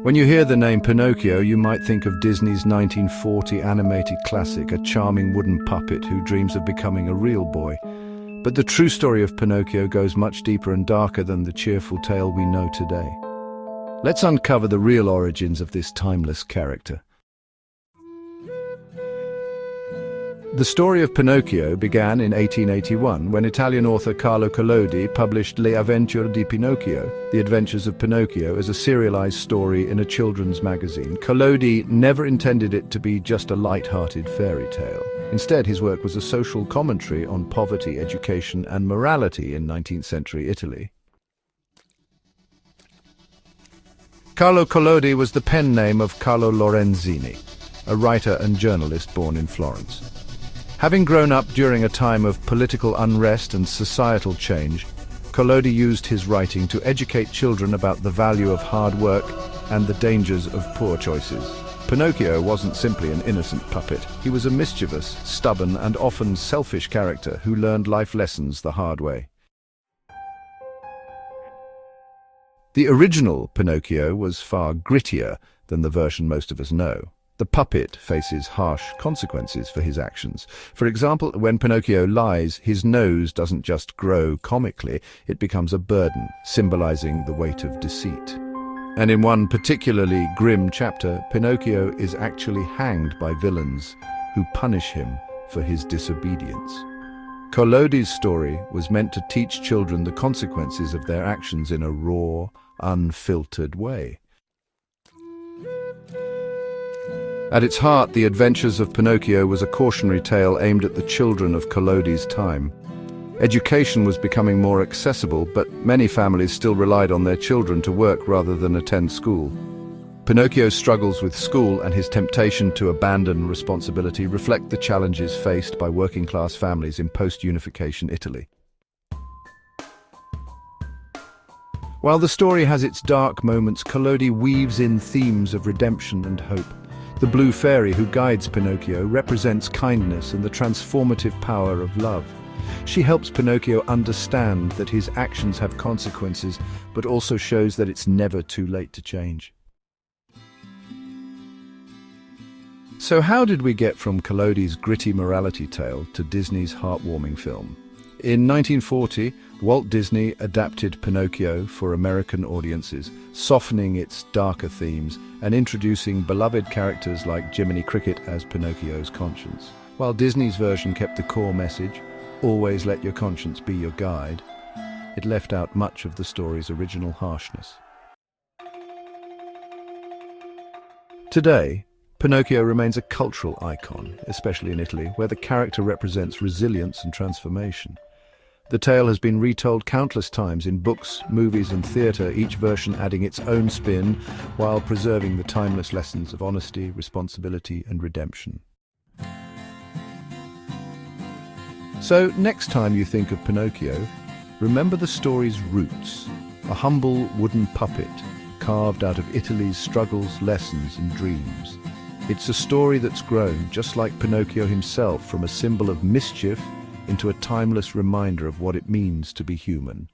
When you hear the name Pinocchio, you might think of Disney's 1940 animated classic, a charming wooden puppet who dreams of becoming a real boy. But the true story of Pinocchio goes much deeper and darker than the cheerful tale we know today. Let's uncover the real origins of this timeless character. The story of Pinocchio began in 1881 when Italian author Carlo Collodi published Le Avventure di Pinocchio, The Adventures of Pinocchio, as a serialized story in a children's magazine. Collodi never intended it to be just a light-hearted fairy tale. Instead, his work was a social commentary on poverty, education, and morality in 19th century Italy. Carlo Collodi was the pen name of Carlo Lorenzini, a writer and journalist born in Florence. Having grown up during a time of political unrest and societal change, Collodi used his writing to educate children about the value of hard work and the dangers of poor choices. Pinocchio wasn't simply an innocent puppet. He was a mischievous, stubborn, and often selfish character who learned life lessons the hard way. The original Pinocchio was far grittier than the version most of us know. The puppet faces harsh consequences for his actions. For example, when Pinocchio lies, his nose doesn't just grow comically, it becomes a burden, symbolizing the weight of deceit. And in one particularly grim chapter, Pinocchio is actually hanged by villains who punish him for his disobedience. Collodi's story was meant to teach children the consequences of their actions in a raw, unfiltered way. At its heart, The Adventures of Pinocchio was a cautionary tale aimed at the children of Collodi's time. Education was becoming more accessible, but many families still relied on their children to work rather than attend school. Pinocchio's struggles with school and his temptation to abandon responsibility reflect the challenges faced by working-class families in post-unification Italy. While the story has its dark moments, Collodi weaves in themes of redemption and hope. The blue fairy who guides Pinocchio represents kindness and the transformative power of love. She helps Pinocchio understand that his actions have consequences, but also shows that it's never too late to change. So how did we get from Collodi's gritty morality tale to Disney's heartwarming film? In 1940, Walt Disney adapted Pinocchio for American audiences, softening its darker themes and introducing beloved characters like Jiminy Cricket as Pinocchio's conscience. While Disney's version kept the core message, "Always let your conscience be your guide," it left out much of the story's original harshness. Today, Pinocchio remains a cultural icon, especially in Italy, where the character represents resilience and transformation. The tale has been retold countless times in books, movies, and theatre, each version adding its own spin while preserving the timeless lessons of honesty, responsibility, and redemption. So, next time you think of Pinocchio, remember the story's roots, a humble wooden puppet carved out of Italy's struggles, lessons, and dreams. It's a story that's grown, just like Pinocchio himself, from a symbol of mischief into a timeless reminder of what it means to be human.